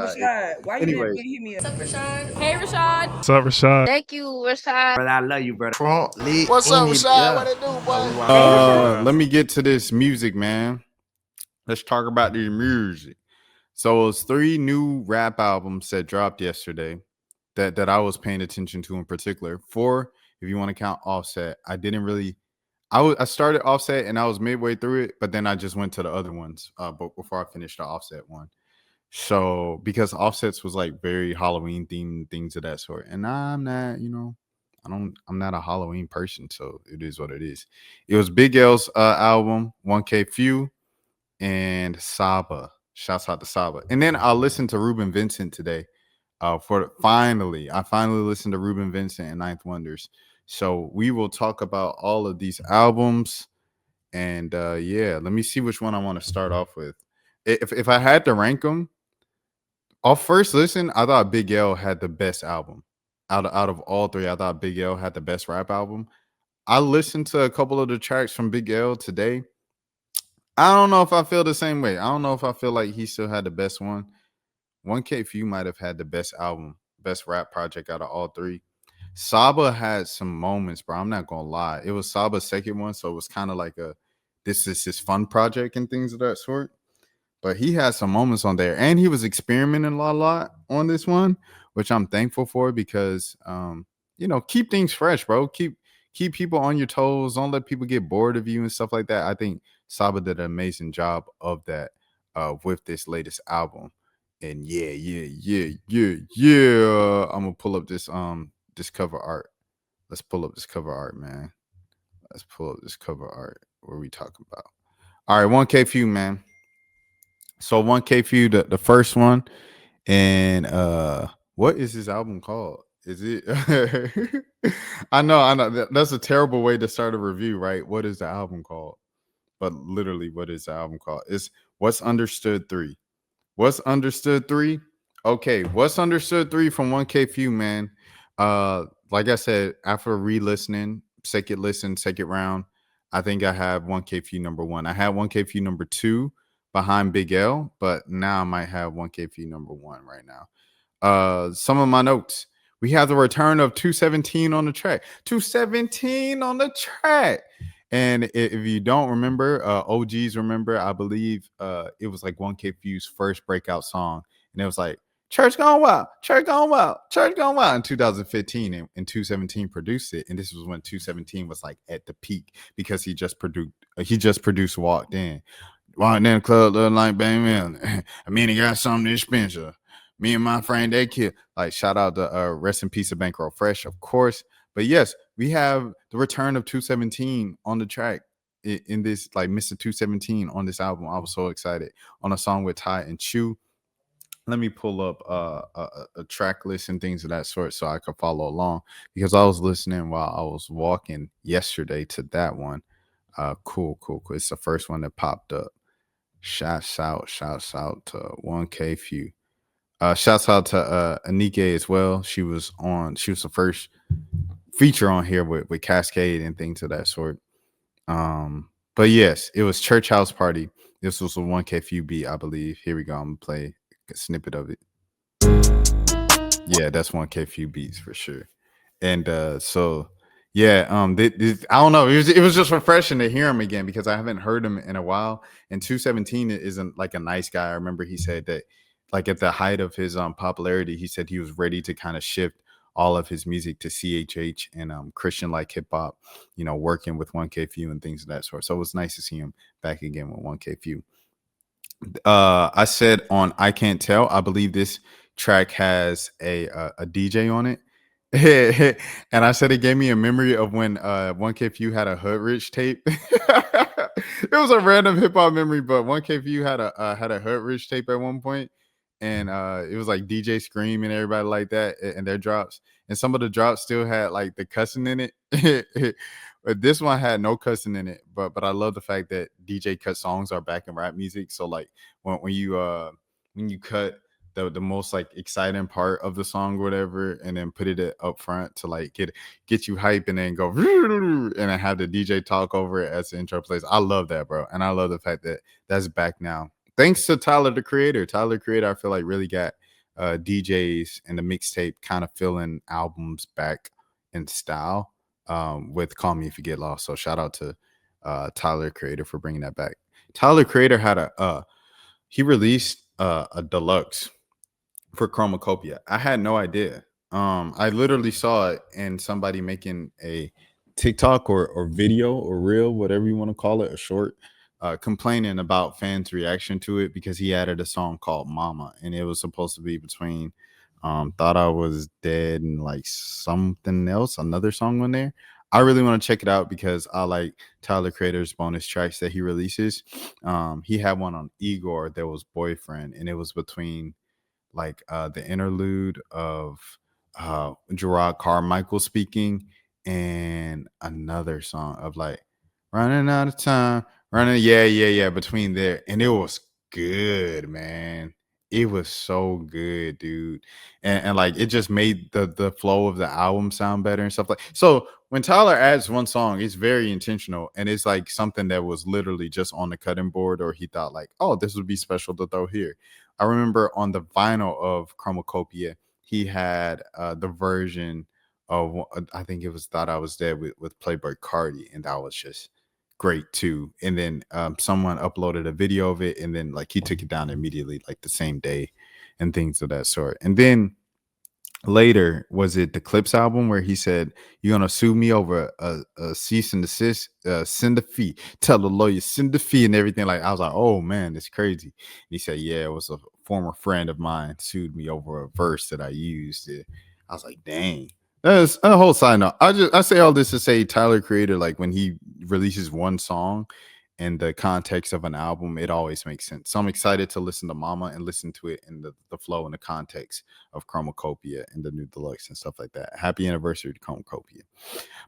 Rashad, why you Anyways, didn't hit me up? What's up, Rashad? Hey, Rashad. What's up, Rashad? Thank you, Rashad. brother, I love you, brother. Trump lit. What's up, Rashad? What it do, boy? Hey, Rashad. Let me get to this music, man. Let's talk about the music. So it's 3 new rap albums that dropped yesterday that I was paying attention to in particular. 4, if you want to count Offset. I started Offset and I was midway through it, but then I just went to the other ones. But before I finished the Offset one. So because Offsets was like very Halloween themed, things of that sort. And I'm not, I'm not a Halloween person, so it is what it is. It was Big L's album, 1K Phew, and Saba. Shouts out to Saba. And then I listened to Ruben Vincent today. I finally listened to Ruben Vincent and Ninth Wonders. So we will talk about all of these albums. And let me see which one I want to start off with. If I had to rank them, off first listen, I thought Big L had the best album. Out of all 3, I thought Big L had the best rap album. I listened to a couple of the tracks from Big L today. I don't know if I feel the same way. I don't know if I feel like he still had the best one. 1K Phew might have had the best album, best rap project out of all 3. Saba had some moments, bro. I'm not gonna lie. It was Saba's second one, so it was kind of like this is his fun project and things of that sort. But he had some moments on there, and he was experimenting a lot on this one, which I'm thankful for because keep things fresh, bro. Keep people on your toes. Don't let people get bored of you and stuff like that. I think Saba did an amazing job of that with this latest album. And yeah. I'm gonna pull up this cover art. Let's pull up this cover art, man. Let's pull up this cover art. What are we talking about? All right, 1K Phew, man. So 1K Phew, the first one. And what is this album called? Is it I know that's a terrible way to start a review, right? What is the album called? But literally, what is the album called? It's What's Understood 3. What's Understood 3? Okay, What's Understood 3 from 1K Phew, man. Like I said, after re-listening, second listen, second round, I think I have 1K Phew number 1. I had 1K Phew number 2 behind Big L, but now I might have 1K Phew number 1 right now. Some of my notes. We have the return of 217 on the track. 217 on the track. And if you don't remember, OGs remember, I believe it was like 1K Phew's first breakout song. And it was like, Church Gone Wild, Church Gone Wild, Church Gone Wild in 2015. And 217 produced it. And this was when 217 was like at the peak because he just produced Walked In. Walked in the club, looking like baby. I mean, he got something expensive. Me and my friend, they killed. Like, shout out to rest in peace of Bankroll Fresh, of course. But yes, we have the return of 217 on the track in this, like Mr. 217 on this album. I was so excited on a song with Ty and Chew. Let me pull up a track list and things of that sort so I could follow along because I was listening while I was walking yesterday to that one. Cool. It's the first one that popped up. Shouts out to 1K Phew. Shouts out to Anike as well. She was the first feature on here with Cascade and things of that sort. But yes, it was Church House Party. This was a 1K Phew beat, I believe. Here we go. I'm gonna play a snippet of it. Yeah, that's 1K Phew beats for sure. And so yeah, I don't know. It was just refreshing to hear him again because I haven't heard him in a while. And 217 isn't like a nice guy. I remember he said that, like at the height of his popularity, he said he was ready to kind of shift all of his music to CHH and Christian like hip hop, working with 1K Phew and things of that sort. So it was nice to see him back again with 1K Phew. I said on I Can't Tell, I believe this track has a DJ on it. And I said it gave me a memory of when 1K Phew had a Hood Rich tape. It was a random hip hop memory, but 1K Phew had a Hood Rich tape at one point. And it was like DJ Scream and everybody like that and their drops. And some of the drops still had like the cussing in it. But this one had no cussing in it. But I love the fact that DJ cut songs are back in rap music. So like when you cut the most like exciting part of the song or whatever, and then put it up front to like get you hype and then go and then have the DJ talk over it as the intro plays. I love that, bro. And I love the fact that that's back now. Thanks to Tyler, the Creator. Tyler, the Creator, I feel like really got DJs and the mixtape kind of filling albums back in style with Call Me If You Get Lost. So shout out to Tyler Creator for bringing that back. Tyler Creator had he released a deluxe for Chromacopia. I had no idea. I literally saw it and somebody making a TikTok or video or reel, whatever you want to call it, a short, complaining about fans' reaction to it because he added a song called Mama, and it was supposed to be between Thought I Was Dead and like something else, another song on there. I really want to check it out because I like Tyler Creator's bonus tracks that he releases. He had one on Igor that was Boyfriend, and it was between like the interlude of Gerard Carmichael speaking and another song of like running out of time, running, yeah, between there. And it was good, man. It was so good, dude. And like it just made the flow of the album sound better and stuff like so when Tyler adds one song, it's very intentional and it's like something that was literally just on the cutting board or he thought like, oh, this would be special to throw here. I remember on the vinyl of Chromacopia, he had the version of I think it was Thought I Was Dead with Playboy Cardi, and that was just great too. And then someone uploaded a video of it, and then like he took it down immediately, like the same day, and things of that sort. And then later was it the Clips album where he said you're gonna sue me over a cease and desist, send a fee, tell the lawyer send the fee and everything. Like I was like, oh man, it's crazy. And he said, yeah, it was a former friend of mine sued me over a verse that I used. I was like, dang. That's a whole side note. I say all this to say Tyler Creator, like when he releases one song in the context of an album, it always makes sense. So I'm excited to listen to Mama and listen to it in the flow and the context of Chromacopia and the new deluxe and stuff like that. Happy anniversary to Chromacopia.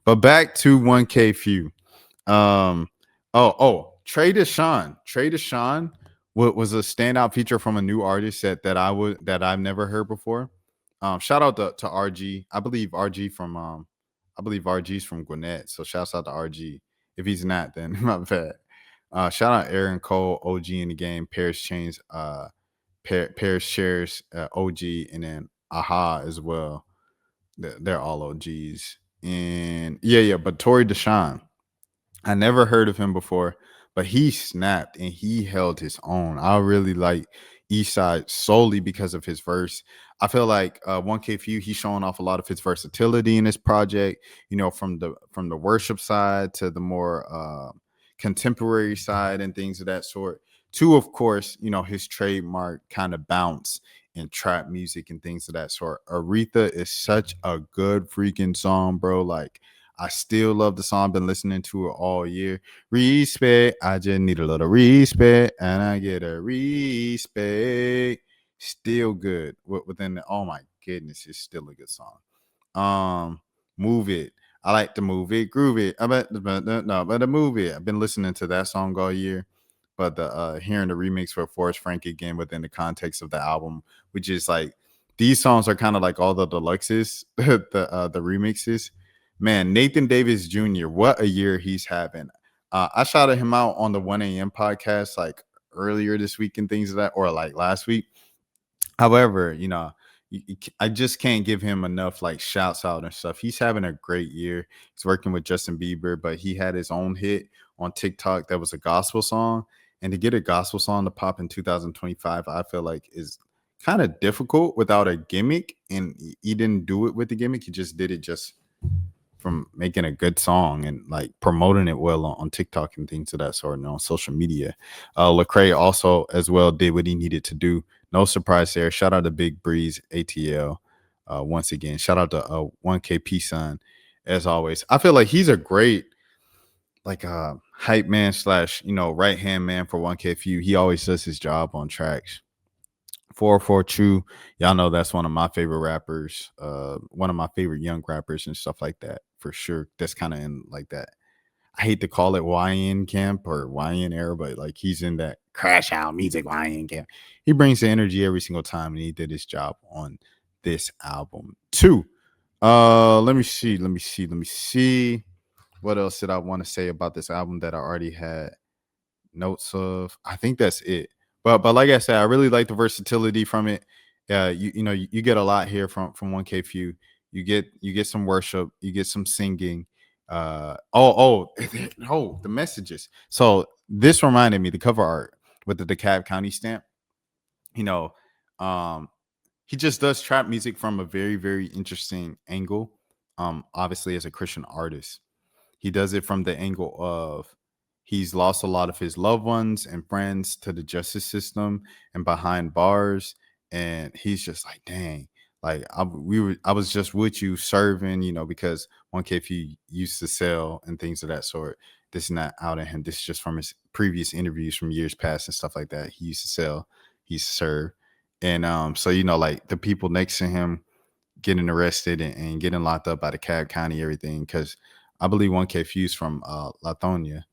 But back to 1K Phew. Trey Deshawn. Trey Deshawn was a standout feature from a new artist that I've never heard before. Shout out to RG. I believe RG's from Gwinnett. So shouts out to RG. If he's not, then my bad. Shout out Aaron Cole, OG in the game, Paris Chains, Paris Shares, OG, and then Aha as well. They're all OGs. And yeah, but Tory Deshawn, I never heard of him before, but he snapped and he held his own. I really like Eastside solely because of his verse. I feel like 1K Phew, he's showing off a lot of his versatility in this project, from the worship side to the more contemporary side and things of that sort. To, of course, his trademark kind of bounce and trap music and things of that sort. Aretha is such a good freaking song, bro. Like, I still love the song. Been listening to it all year. Respect. I just need a little respect. And I get a respect. Still good. Within oh my goodness, it's still a good song. Move It. I like to move it, groove it. But move it. I've been listening to that song all year. But the hearing the remix for Forrest Frank again within the context of the album, which is like these songs are kind of like all the deluxes, the remixes. Man, Nathan Davis Jr., what a year he's having. I shouted him out on the 1 a.m. podcast like earlier this week and things of that, or like last week. However, I just can't give him enough like shouts out and stuff. He's having a great year. He's working with Justin Bieber, but he had his own hit on TikTok that was a gospel song. And to get a gospel song to pop in 2025, I feel like is kind of difficult without a gimmick. And he didn't do it with the gimmick. He just did it just from making a good song and like promoting it well on TikTok and things of that sort and on social media. Lecrae also as well did what he needed to do. No surprise there. Shout out to Big Breeze ATL. Once again, shout out to 1KP Son as always. I feel like he's a great like hype man / right hand man for 1K Phew. He always does his job on tracks. 404 True, y'all know that's one of my favorite rappers, one of my favorite young rappers and stuff like that for sure. That's kind of in like that. I hate to call it YN camp or YN era, but like he's in that crash out music YN camp. He brings the energy every single time, and he did his job on this album too. Let me see. What else did I want to say about this album that I already had notes of? I think that's it. But like I said, I really like the versatility from it. you get a lot here from 1K Few. You get some worship, you get some singing. Oh, the messages. So this reminded me the cover art with the DeKalb County stamp. You know, um, he just does trap music from a very, very interesting angle. Obviously as a Christian artist, he does it from the angle of he's lost a lot of his loved ones and friends to the justice system and behind bars, and he's just like, dang, like I was just with you serving, because 1K if he used to sell and things of that sort. This is not out of him. This is just from his previous interviews from years past and stuff like that. He used to sell, he used to serve, and so like the people next to him getting arrested and getting locked up by the Cab County, everything. Because I believe 1K Fuse from Lithonia,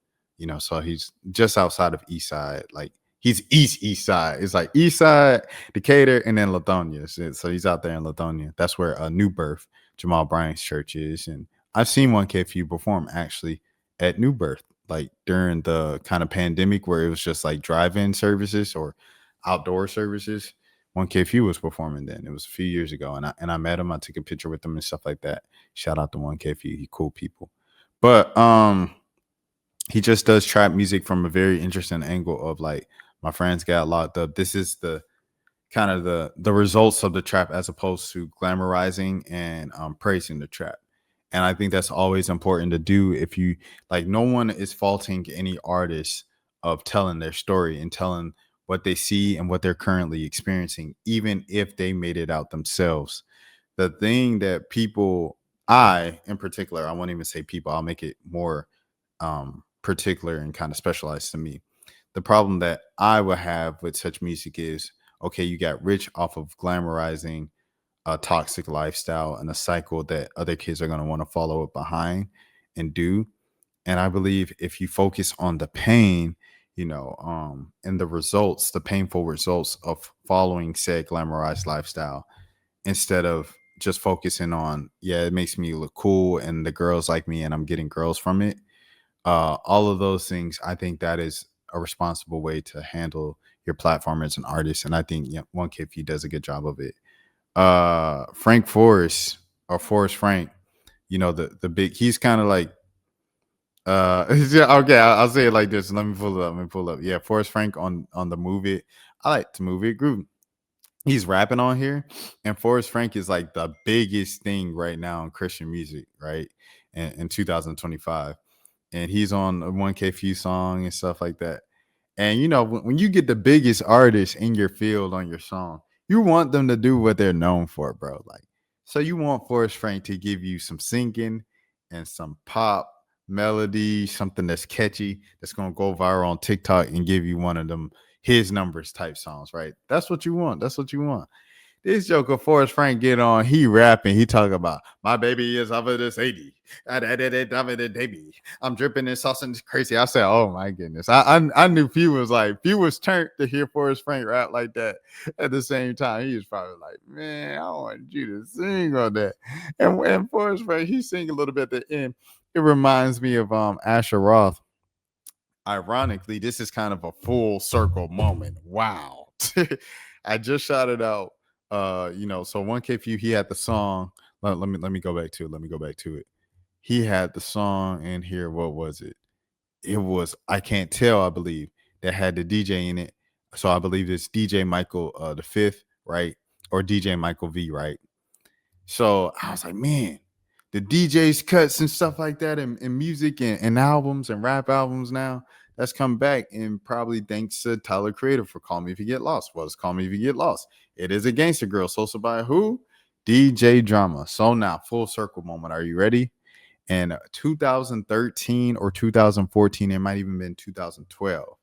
so he's just outside of East Side. Like he's East Side. It's like East Side, Decatur, and then Lithonia. So he's out there in Lithonia. That's where New Birth, Jamal Bryant's church is. And I've seen 1K Fuse perform actually at New Birth, like during the kind of pandemic where it was just like drive-in services or outdoor services. 1K Few was performing then. It was a few years ago, and I met him. I took a picture with him and stuff like that. Shout out to 1K Few. He cool people. But he just does trap music from a very interesting angle of like my friends got locked up. This is the kind of the results of the trap as opposed to glamorizing and praising the trap. And I think that's always important to do. If you like, no one is faulting any artist of telling their story and telling what they see and what they're currently experiencing, even if they made it out themselves. The thing that people, I in particular, I won't even say people, I'll make it more particular and kind of specialized to me. The problem that I would have with such music is, okay, you got rich off of glamorizing a toxic lifestyle and a cycle that other kids are going to want to follow it behind and do. And I believe if you focus on the pain, and the results, the painful results of following said glamorized lifestyle, instead of just focusing on, yeah, it makes me look cool and the girls like me and I'm getting girls from it. All of those things, I think that is a responsible way to handle your platform as an artist. And I think 1K if he does a good job of it. Frank Forrest or Forrest Frank, the big, he's kind of like yeah, okay, I'll say it like this. Let me pull up. Yeah, Forrest Frank on the Move It. I like to Move It group. He's rapping on here, and Forrest Frank is like the biggest thing right now in Christian music, right? In 2025, and he's on a 1K Few song and stuff like that. And when you get the biggest artist in your field on your song, you want them to do what they're known for, bro. Like, so you want Forrest Frank to give you some singing and some pop melody, something that's catchy, that's gonna go viral on TikTok and give you one of them his numbers type songs, right? That's what you want. That's what you want. This Joker Forrest Frank get on, he rapping, he talk about my baby is over this 80. Baby. I'm dripping this sauce and it's crazy. I said, oh my goodness. I knew Phew was turned to hear Forrest Frank rap like that at the same time. He was probably like, man, I want you to sing on that. And Forrest Frank, he sing a little bit at the end. It reminds me of Asher Roth. Ironically, this is kind of a full circle moment. Wow. I just shouted out so 1K Few, he had the song. Let me go back to it. Let me go back to it. He had the song in here. What was it? It was I Can't Tell, I believe, that had the DJ in it. So I believe it's DJ Michael the fifth, right? Or DJ Michael V, right? So I was like, man, the DJ's cuts and stuff like that and music and albums and rap albums now, that's come back. And probably thanks to Tyler Creator for Call Me If You Get Lost. Well, it's Call Me If You Get Lost. It is a gangster girl. So by who? DJ Drama. So now, full circle moment. Are you ready? In 2013 or 2014, it might even been 2012.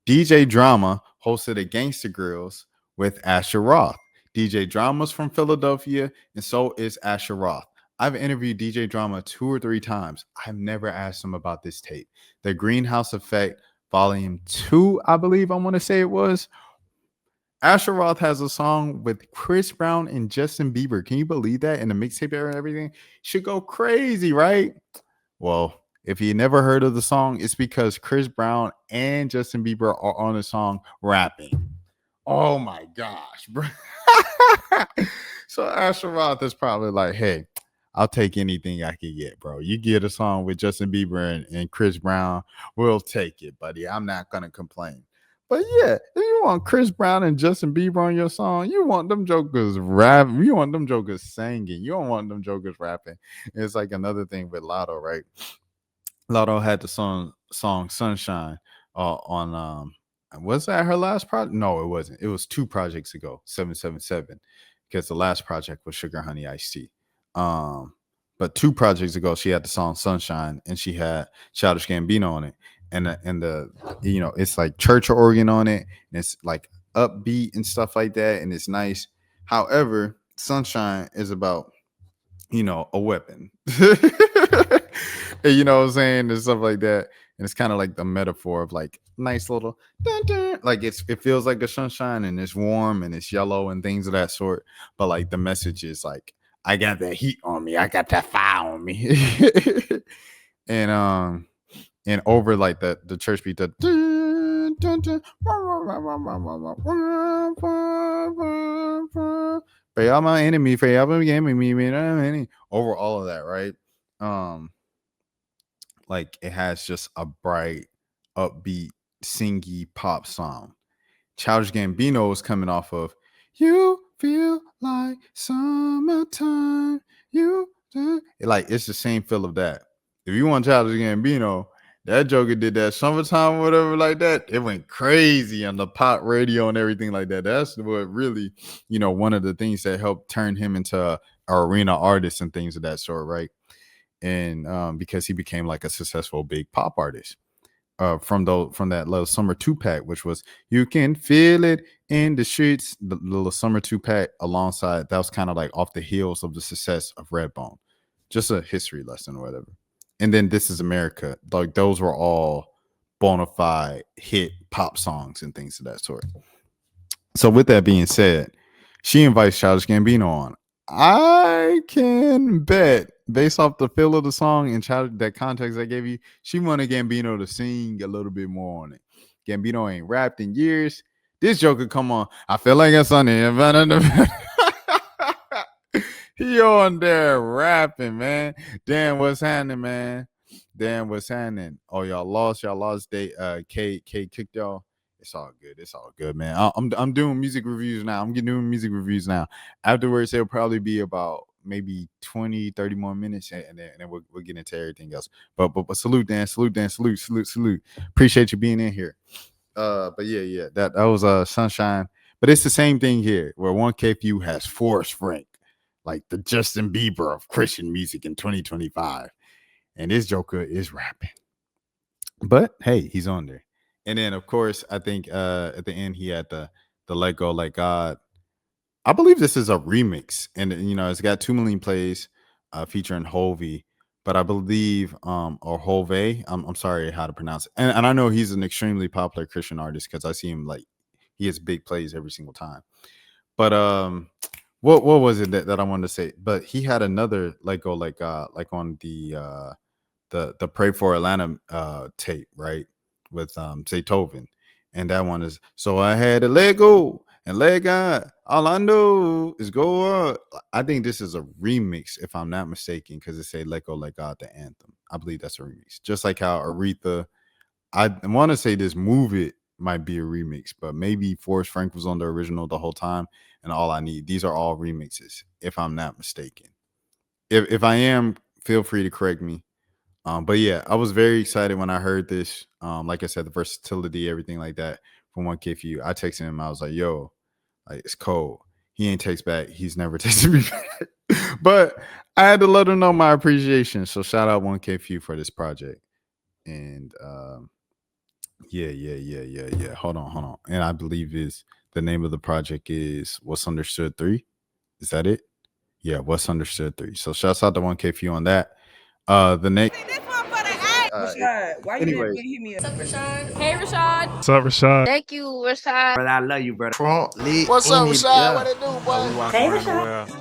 DJ Drama hosted a Gangster Grills with Asher Roth. DJ Drama's from Philadelphia, and so is Asher Roth. I've interviewed DJ Drama 2 or 3 times. I've never asked him about this tape. The Greenhouse Effect, Volume 2, I believe I want to say it was. Asher Roth has a song with Chris Brown and Justin Bieber. Can you believe that? In the mixtape era and everything? Should go crazy, right? Well, if you never heard of the song, it's because Chris Brown and Justin Bieber are on the song rapping. Oh my gosh, bro. So Asheroth is probably like, hey, I'll take anything I can get, bro. You get a song with Justin Bieber and Chris Brown, we'll take it, buddy. I'm not gonna complain. But yeah, if you want Chris Brown and Justin Bieber on your song, you want them jokers rapping, you want them jokers singing, you don't want them jokers rapping. It's like another thing with Lotto, right? Lotto had the song Sunshine on was that her last project? No, it wasn't. It was 2 projects ago, 777, because the last project was Sugar Honey Iced Tea. But 2 projects ago, she had the song Sunshine, and she had Childish Gambino on it, and the it's like church organ on it, and it's like upbeat and stuff like that, and it's nice. However, Sunshine is about a weapon. And you know what I'm saying? And stuff like that. And it's kind of like the metaphor of like nice little dun, dun. Like it feels like a sunshine and it's warm and it's yellow and things of that sort. But like the message is like, I got that heat on me, I got that fire on me. And over like the church beat, the dun, dun, dun, for y'all my enemy, for y'all gaming me, over all of that, right? Like it has just a bright, upbeat, singy pop song. Childish Gambino is coming off of "You Feel Like Summertime." Like it's the same feel of that. If you want Childish Gambino, that Joker did that "Summertime" or whatever like that. It went crazy on the pop radio and everything like that. That's what really, one of the things that helped turn him into a arena artist and things of that sort, right? And because he became like a successful big pop artist from that little summer 2-pack, which was "You Can Feel It in the Streets," the little summer 2-pack alongside that was kind of like off the heels of the success of Redbone. Just a history lesson or whatever. And then "This Is America," like those were all bona fide hit pop songs and things of that sort. So with that being said, she invites Childish Gambino on. I can bet, based off the feel of the song and that context I gave you, she wanted Gambino to sing a little bit more on it. Gambino ain't rapped in years. This joker, come on. I feel like it's on the he on there rapping, man. Damn, what's happening, man? Damn, what's happening? Oh, y'all lost. K kicked y'all. It's all good. It's all good, man. I'm doing music reviews now. I'm doing music reviews now. Afterwards, it'll probably be about maybe 20, 30 more minutes, and then we'll get into everything else. But salute, Dan. Salute. Appreciate you being in here. But yeah, that was Sunshine. But it's the same thing here, where 1K Phew has Forrest Frank, like the Justin Bieber of Christian music in 2025, and this joker is rapping. But hey, he's on there. And then, of course, I think at the end he had the "Let Go, Let God." I believe this is a remix, and it's got 2 million plays, featuring Hovey. But I believe, or Hove, I'm sorry how to pronounce it. And I know he's an extremely popular Christian artist because I see him like he has big plays every single time. But what was it that I wanted to say? But he had another "Let Go, Let God," like on the Pray for Atlanta tape, right? With Zaytoven. And that one is "So I had to let go and let God. All I know is go up." I think this is a remix, if I'm not mistaken, because it say "Let Go, Let God," the anthem. I believe that's a remix. Just like how Aretha, I want to say this "Move It" might be a remix, but maybe Forrest Frank was on the original the whole time. And All I Need. These are all remixes, if I'm not mistaken. If I am, feel free to correct me. But yeah, I was very excited when I heard this. Like I said, the versatility, everything like that from 1K Phew. I texted him. I was like, "Yo, like it's cold." He ain't text back. He's never texted me back. But I had to let him know my appreciation. So shout out 1K Phew for this project. And yeah. Hold on. And I believe the name of the project is What's Understood 3. Is that it? Yeah, What's Understood 3. So shouts out to 1K Phew on that. The next. Rashad, why you didn't hit me up? What's up, Rashad? Hey, Rashad. What's up, Rashad? Thank you, Rashad. Brother, I love you, brother. Front lit. What's up, Rashad? Yeah. What it do, boy? We walking around the world.